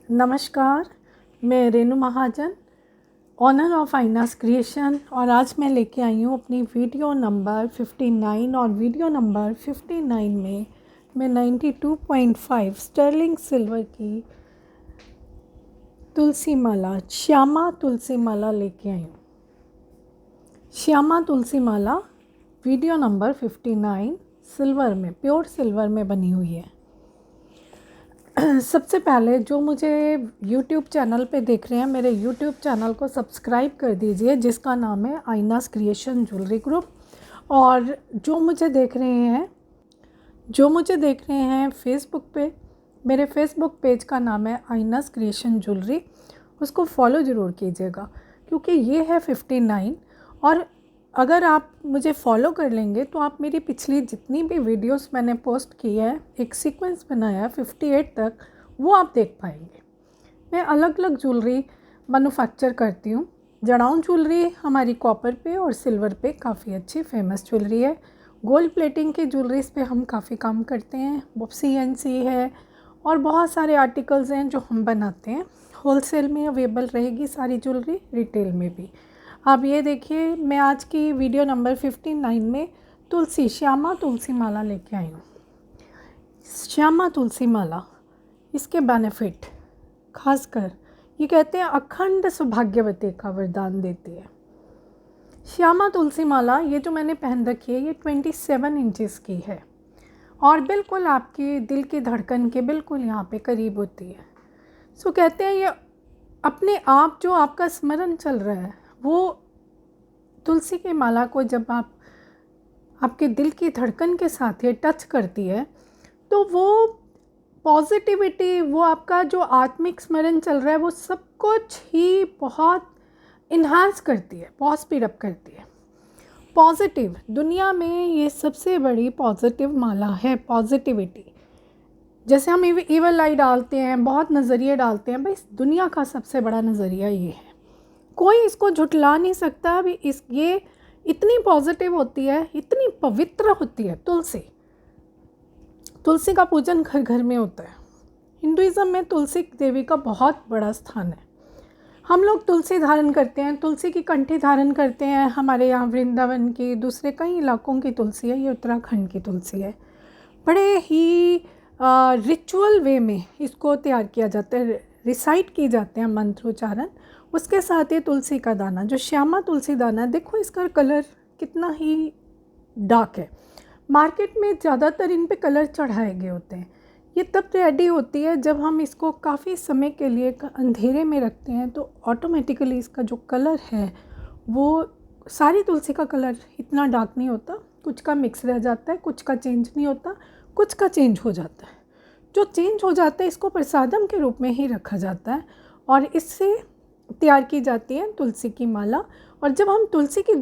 नमस्कार, मैं रेनू महाजन, honour of आइनास creation, और आज मैं लेके आई हूँ अपनी वीडियो नंबर 59। और वीडियो नंबर 59 में मैं 92.5 स्टर्लिंग सिल्वर की तुलसी माला, श्यामा तुलसी माला लेके आई हूँ। श्यामा तुलसी माला वीडियो नंबर 59 सिल्वर में, प्योर सिल्वर में बनी हुई है। सबसे पहले जो मुझे YouTube चैनल पे देख रहे हैं, मेरे YouTube चैनल को सब्सक्राइब कर दीजिए, जिसका नाम है आइनास क्रिएशन ज्वेलरी ग्रुप। और जो मुझे देख रहे हैं फेसबुक पे, मेरे फेसबुक पेज का नाम है आइनास क्रिएशन ज्वेलरी, उसको फॉलो ज़रूर कीजिएगा, क्योंकि ये है 59। और अगर आप मुझे फॉलो कर लेंगे तो आप मेरी पिछली जितनी भी वीडियोस मैंने पोस्ट की है, एक सीक्वेंस बनाया है 58 तक, वो आप देख पाएंगे। मैं अलग अलग ज्वेलरी मैन्युफैक्चर करती हूँ। जड़ाऊँ ज्वेलरी हमारी कॉपर पे और सिल्वर पे काफ़ी अच्छी फेमस ज्वेलरी है। गोल्ड प्लेटिंग की ज्वेलरीज पे हम काफ़ी काम करते हैं। CNC है और बहुत सारे आर्टिकल्स हैं जो हम बनाते हैं। होलसेल में अवेलेबल रहेगी सारी ज्वेलरी, रिटेल में भी। अब ये देखिए, मैं आज की वीडियो नंबर 59 में श्यामा तुलसी माला लेके आई हूँ। श्यामा तुलसी माला, इसके बेनिफिट खासकर ये कहते हैं अखंड सौभाग्यवती का वरदान देती है। श्यामा तुलसी माला ये जो मैंने पहन रखी है, ये 27 इंचेस की है और बिल्कुल आपकी दिल की धड़कन के बिल्कुल यहाँ पे करीब होती है। सो कहते हैं ये अपने आप जो आपका स्मरण चल रहा है, वो तुलसी की माला को जब आप आपके दिल की धड़कन के साथ ये टच करती है, तो वो पॉजिटिविटी, वो आपका जो आत्मिक स्मरण चल रहा है, वो सब कुछ ही बहुत इन्हांस करती है, बहुत स्पीडअप करती है। पॉजिटिव, दुनिया में ये सबसे बड़ी पॉजिटिव माला है, पॉजिटिविटी। जैसे हम इवल आई डालते हैं, बहुत नज़रिए डालते हैं, भाई दुनिया का सबसे बड़ा नज़रिया ये है, कोई इसको झुटला नहीं सकता। अभी ये इतनी पॉजिटिव होती है, इतनी पवित्र होती है। तुलसी का पूजन घर घर में होता है। हिंदुइज़्म में तुलसी देवी का बहुत बड़ा स्थान है। हम लोग तुलसी धारण करते हैं, तुलसी की कंठी धारण करते हैं। हमारे यहाँ वृंदावन की, दूसरे कई इलाकों की तुलसी है, ये उत्तराखंड की तुलसी है। बड़े ही रिचुअल वे में इसको तैयार किया जाता है, रिसाइट किए जाते हैं मंत्रोच्चारण। उसके साथ ये तुलसी का दाना, जो श्यामा तुलसी दाना, देखो इसका कलर कितना ही डार्क है। मार्केट में ज़्यादातर इन पे कलर चढ़ाए गए होते हैं। ये तब रेडी होती है जब हम इसको काफ़ी समय के लिए अंधेरे में रखते हैं, तो ऑटोमेटिकली इसका जो कलर है, वो सारी तुलसी का कलर इतना डार्क नहीं होता, कुछ का मिक्स रह जाता है, कुछ का चेंज नहीं होता, कुछ का चेंज हो जाता है। जो चेंज हो जाता है, इसको प्रसादम के रूप में ही रखा जाता है और इससे तैयार की जाती है तुलसी की माला। और जब हम तुलसी की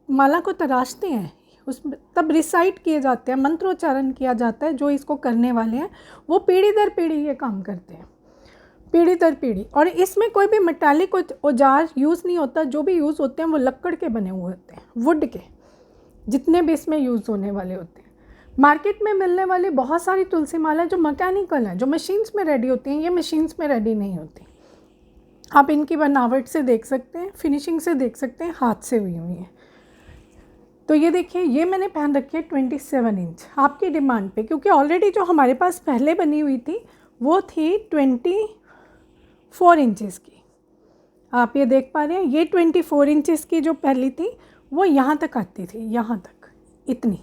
माला को तराशते हैं, उसमें तब रिसाइट किए जाते हैं, मंत्रोच्चारण किया जाता है। जो इसको करने वाले हैं वो पीढ़ी दर पीढ़ी ये काम करते हैं, पीढ़ी दर पीढ़ी। और इसमें कोई भी मेटालिक औजार यूज़ नहीं होता। जो भी यूज़ होते हैं वो लकड़ के बने हुए होते हैं, वुड के, जितने भी इसमें यूज़ होने वाले होते हैं। मार्केट में मिलने वाली बहुत सारी तुलसी माला जो मैकेनिकल हैं, जो मशीन्स में रेडी होती हैं, ये मशीन्स में रेडी नहीं होती। आप इनकी बनावट से देख सकते हैं, फिनिशिंग से देख सकते हैं, हाथ से हुई हुई है। तो ये देखिए, ये मैंने पहन रखी है 27 इंच आपकी डिमांड पे, क्योंकि ऑलरेडी जो हमारे पास पहले बनी हुई थी वो थी 24 इंचेस की। आप ये देख पा रहे हैं, ये 24 इंचेस की जो पहली थी वो यहाँ तक आती थी, यहाँ तक इतनी।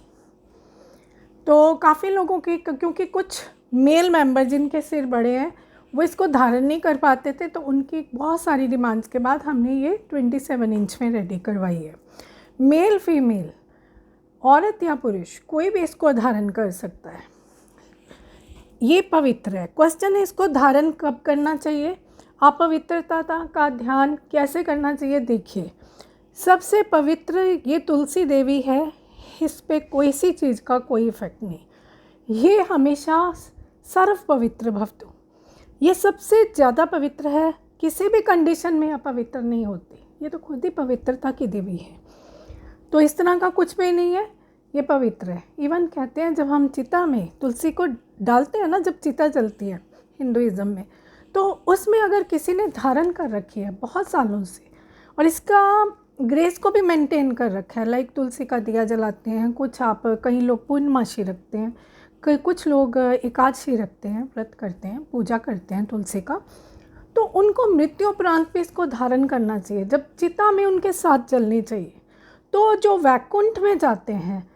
तो काफ़ी लोगों की, क्योंकि कुछ मेल मेंबर जिनके सिर बड़े हैं वो इसको धारण नहीं कर पाते थे, तो उनकी बहुत सारी डिमांड्स के बाद हमने ये 27 इंच में रेडी करवाई है। मेल फीमेल, औरत या पुरुष, कोई भी इसको धारण कर सकता है। ये पवित्र है। क्वेश्चन है, इसको धारण कब करना चाहिए, अपवित्रता का ध्यान कैसे करना चाहिए। देखिए, सबसे पवित्र ये तुलसी देवी है, इस पर कोई सी चीज़ का कोई इफेक्ट नहीं। ये हमेशा सर्व पवित्र भवतु, ये सबसे ज़्यादा पवित्र है, किसी भी कंडीशन में अपवित्र नहीं होती। ये तो खुद ही पवित्रता की देवी है, तो इस तरह का कुछ भी नहीं है, ये पवित्र है। इवन कहते हैं जब हम चिता में तुलसी को डालते हैं ना, जब चिता जलती है हिंदुइज़्म में, तो उसमें अगर किसी ने धारण कर रखी है बहुत सालों से और इसका ग्रेस को भी मेंटेन कर रखा है, लाइक तुलसी का दिया जलाते हैं, कुछ आप कई लोग पूर्णमासी रखते हैं, कुछ लोग एकादशी रखते हैं, व्रत करते हैं, पूजा करते हैं तुलसी का, तो उनको मृत्यु उपरांत भी इसको धारण करना चाहिए, जब चिता में उनके साथ जलनी चाहिए। तो जो वैकुंठ में जाते हैं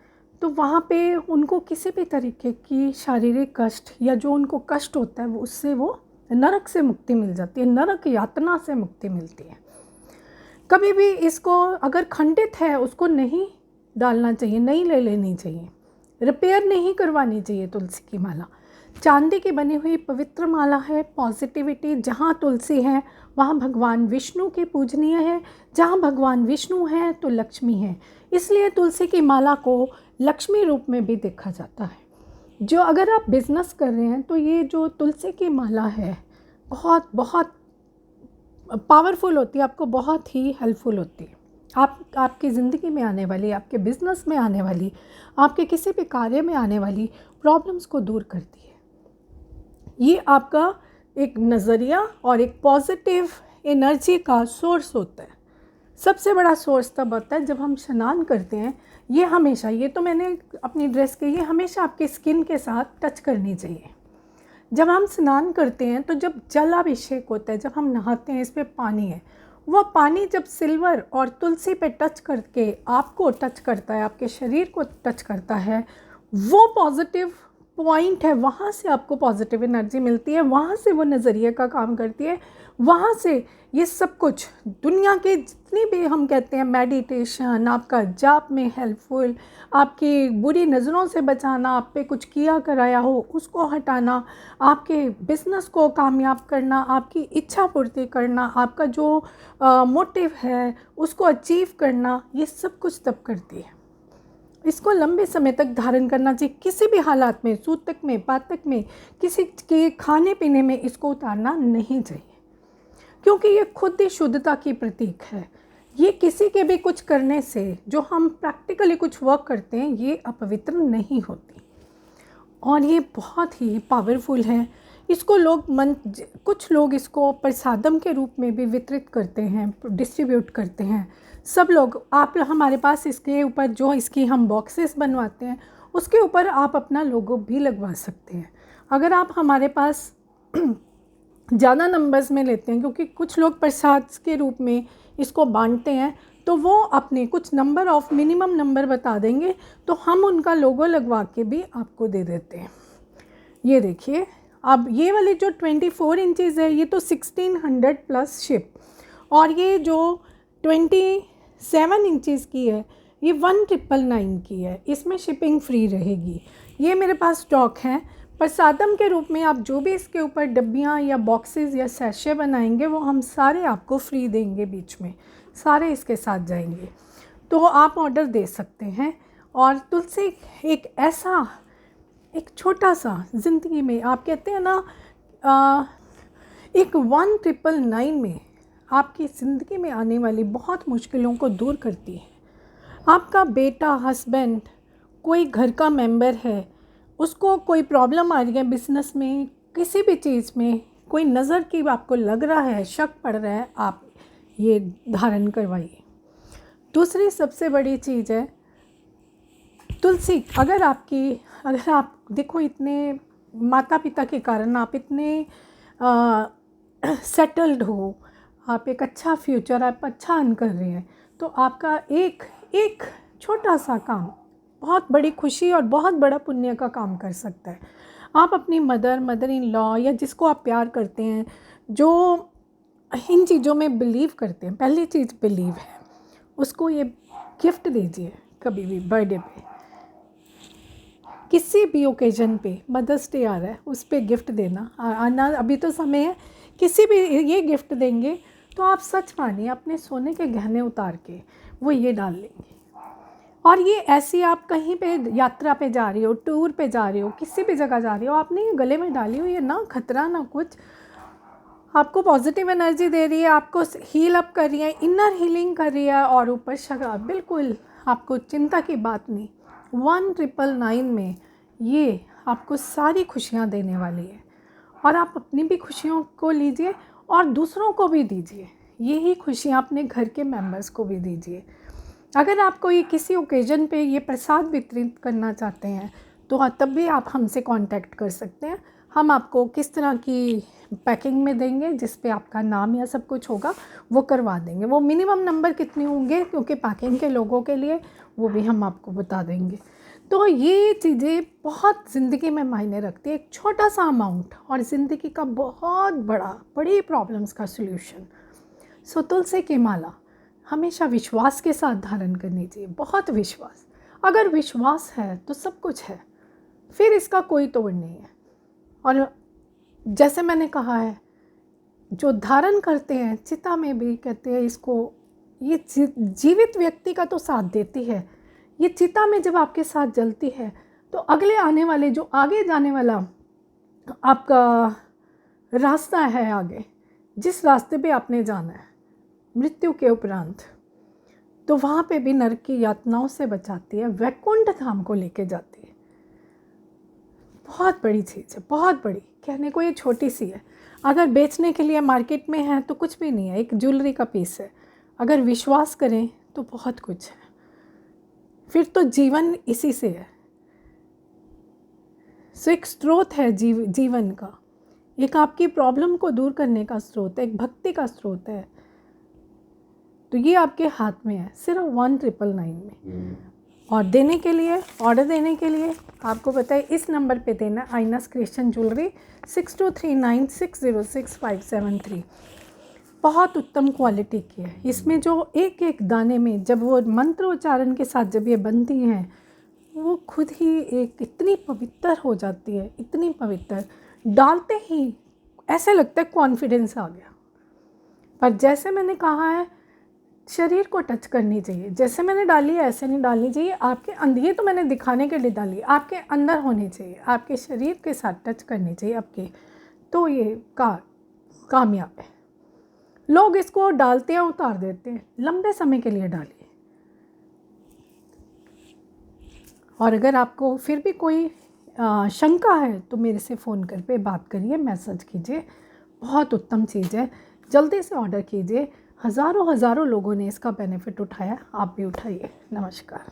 तो वहाँ पे उनको किसी भी तरीके की शारीरिक कष्ट या जो उनको कष्ट होता है उससे वो नरक से मुक्ति मिल जाती है, नरक यातना से मुक्ति मिलती है। कभी भी इसको अगर खंडित है उसको नहीं डालना चाहिए, नहीं ले लेनी चाहिए, रिपेयर नहीं करवानी चाहिए तुलसी की माला। चांदी की बनी हुई पवित्र माला है, पॉजिटिविटी, जहाँ तुलसी है वहाँ भगवान विष्णु के पूजनीय है, जहाँ भगवान विष्णु है तो लक्ष्मी है, इसलिए तुलसी की माला को लक्ष्मी रूप में भी देखा जाता है। जो अगर आप बिज़नेस कर रहे हैं तो ये जो तुलसी की माला है बहुत बहुत पावरफुल होती है, आपको बहुत ही हेल्पफुल होती है। आपकी ज़िंदगी में आने वाली, आपके बिज़नेस में आने वाली, आपके किसी भी कार्य में आने वाली प्रॉब्लम्स को दूर करती है। ये आपका एक नज़रिया और एक पॉजिटिव एनर्जी का सोर्स होता है। सबसे बड़ा सोर्स तब होता है जब हम स्नान करते हैं। ये हमेशा, ये तो मैंने अपनी ड्रेस के, ये हमेशा आपकी स्किन के साथ टच करनी चाहिए। जब हम स्नान करते हैं तो जब जलाभिषेक होता है, जब हम नहाते हैं, इस पे पानी है, वह पानी जब सिल्वर और तुलसी पे टच करके आपको टच करता है, आपके शरीर को टच करता है, वो पॉजिटिव पॉइंट है, वहाँ से आपको पॉजिटिव एनर्जी मिलती है, वहाँ से वो नज़रिए का काम करती है, वहाँ से ये सब कुछ दुनिया के जितनी भी हम कहते हैं मेडिटेशन, आपका जाप में हेल्पफुल, आपकी बुरी नज़रों से बचाना, आप पे कुछ किया कराया हो उसको हटाना, आपके बिज़नेस को कामयाब करना, आपकी इच्छा पूर्ति करना, आपका जो मोटिव है उसको अचीव करना, ये सब कुछ तब करती है। इसको लंबे समय तक धारण करना चाहिए, किसी भी हालात में, सूतक में, पातक में, किसी के खाने पीने में इसको उतारना नहीं चाहिए, क्योंकि ये खुद ही शुद्धता की प्रतीक है। ये किसी के भी कुछ करने से, जो हम प्रैक्टिकली कुछ वर्क करते हैं, ये अपवित्र नहीं होती और ये बहुत ही पावरफुल है। इसको लोग कुछ लोग इसको प्रसादम के रूप में भी वितरित करते हैं, डिस्ट्रीब्यूट करते हैं। सब लोग, आप हमारे पास इसके ऊपर जो इसकी हम बॉक्सेस बनवाते हैं उसके ऊपर आप अपना लोगो भी लगवा सकते हैं। अगर आप हमारे पास ज़्यादा नंबर्स में लेते हैं, क्योंकि कुछ लोग प्रसाद के रूप में इसको बांटते हैं, तो वो अपने कुछ नंबर ऑफ मिनिमम नंबर बता देंगे तो हम उनका लोगो लगवा के भी आपको दे देते हैं। ये देखिए, अब ये वाली जो 24 इंचज़ है ये तो 1600 प्लस शिप, और ये जो 27 इंचज़ की है ये 1999 की है, इसमें शिपिंग फ्री रहेगी। ये मेरे पास स्टॉक है। प्रसादम के रूप में आप जो भी इसके ऊपर डब्बियाँ या बॉक्सेस या सैशे बनाएंगे वो हम सारे आपको फ्री देंगे, बीच में सारे इसके साथ जाएंगे, तो आप ऑर्डर दे सकते हैं। और तुलसी एक ऐसा, एक छोटा सा ज़िंदगी में, आप कहते हैं ना, एक 1999 में आपकी ज़िंदगी में आने वाली बहुत मुश्किलों को दूर करती है। आपका बेटा, हस्बैंड, कोई घर का मेंबर है, उसको कोई प्रॉब्लम आ रही है बिज़नेस में, किसी भी चीज़ में, कोई नज़र की आपको लग रहा है, शक पड़ रहा है, आप ये धारण करवाइए। दूसरी सबसे बड़ी चीज़ है तुलसी। अगर आप देखो, इतने माता पिता के कारण आप इतने सेटल्ड हो, आप एक अच्छा फ्यूचर, आप अच्छा अर्न कर रहे हैं, तो आपका एक छोटा सा काम बहुत बड़ी खुशी और बहुत बड़ा पुण्य का काम कर सकता है। आप अपनी मदर इन लॉ या जिसको आप प्यार करते हैं, जो इन चीज़ों में बिलीव करते हैं, पहली चीज़ बिलीव है, उसको ये गिफ्ट दीजिए। कभी भी बर्थडे पे, किसी भी ओकेजन पे, मदर्स डे आ रहा है उस पर गिफ्ट देना, आना अभी तो समय है, किसी भी ये गिफ्ट देंगे तो आप सच मानिए अपने सोने के गहने उतार के वो ये डाल लेंगे। और ये ऐसी, आप कहीं पे यात्रा पे जा रही हो, टूर पे जा रही हो, किसी भी जगह जा रही हो, आपने ये गले में डाली हुई है, ना खतरा ना कुछ, आपको पॉजिटिव एनर्जी दे रही है, आपको हील अप कर रही है, इनर हीलिंग कर रही है, और ऊपर शगा, बिल्कुल आपको चिंता की बात नहीं। 1999 में ये आपको सारी खुशियाँ देने वाली है। और आप अपनी भी खुशियों को लीजिए और दूसरों को भी दीजिए। यही खुशियाँ अपने घर के मेंबर्स को भी दीजिए। अगर आप कोई किसी ओकेजन पे ये प्रसाद वितरित करना चाहते हैं तो तब भी आप हमसे कांटेक्ट कर सकते हैं। हम आपको किस तरह की पैकिंग में देंगे जिस पे आपका नाम या सब कुछ होगा वो करवा देंगे। वो मिनिमम नंबर कितने होंगे क्योंकि पैकिंग के लोगों के लिए वो भी हम आपको बता देंगे। तो ये चीज़ें बहुत ज़िंदगी में मायने रखती है। एक छोटा सा अमाउंट और ज़िंदगी का बहुत बड़ी प्रॉब्लम्स का सल्यूशन। सो तुलसी की माला हमेशा विश्वास के साथ धारण करनी चाहिए, बहुत विश्वास। अगर विश्वास है तो सब कुछ है, फिर इसका कोई तोड़ नहीं है। और जैसे मैंने कहा है, जो धारण करते हैं चिता में भी कहते हैं इसको, ये जीवित व्यक्ति का तो साथ देती है, ये चिता में जब आपके साथ जलती है तो अगले आने वाले जो आगे जाने वाला आपका रास्ता है, आगे जिस रास्ते पे आपने जाना है मृत्यु के उपरांत, तो वहाँ पे भी नरक की यातनाओं से बचाती है, वैकुंठ धाम को लेके जाती है। बहुत बड़ी चीज़ है, बहुत बड़ी। कहने को ये छोटी सी है, अगर बेचने के लिए मार्केट में है तो कुछ भी नहीं है, एक ज्वेलरी का पीस है। अगर विश्वास करें तो बहुत कुछ है, फिर तो जीवन इसी से है। सो एक स्रोत है जीवन का, एक आपकी प्रॉब्लम को दूर करने का स्रोत है, एक भक्ति का स्रोत है। तो ये आपके हाथ में है, सिर्फ 1999 में। और देने के लिए, ऑर्डर देने के लिए आपको पता है इस नंबर पे देना, आइनस क्रिश्चियन ज्वेलरी 6239606573। बहुत उत्तम क्वालिटी की है। इसमें जो एक एक दाने में जब वो मंत्र उच्चारण के साथ जब ये बनती हैं वो खुद ही एक इतनी पवित्र हो जाती है, इतनी पवित्र, डालते ही ऐसे लगता है कॉन्फिडेंस आ गया। पर जैसे मैंने कहा है, शरीर को टच करनी चाहिए। जैसे मैंने डाली है ऐसे नहीं डालनी चाहिए आपके अंदर। ये तो मैंने दिखाने के लिए डाली, आपके अंदर होनी चाहिए, आपके शरीर के साथ टच करनी चाहिए आपके, तो ये कामयाब है। लोग इसको डालते हैं, उतार देते हैं, लंबे समय के लिए डालिए। और अगर आपको फिर भी कोई शंका है तो मेरे से फ़ोन कर पे बात करिए, मैसेज कीजिए। बहुत उत्तम चीज़ है, जल्दी से ऑर्डर कीजिए। हज़ारों लोगों ने इसका बेनिफिट उठाया, आप भी उठाइए। नमस्कार।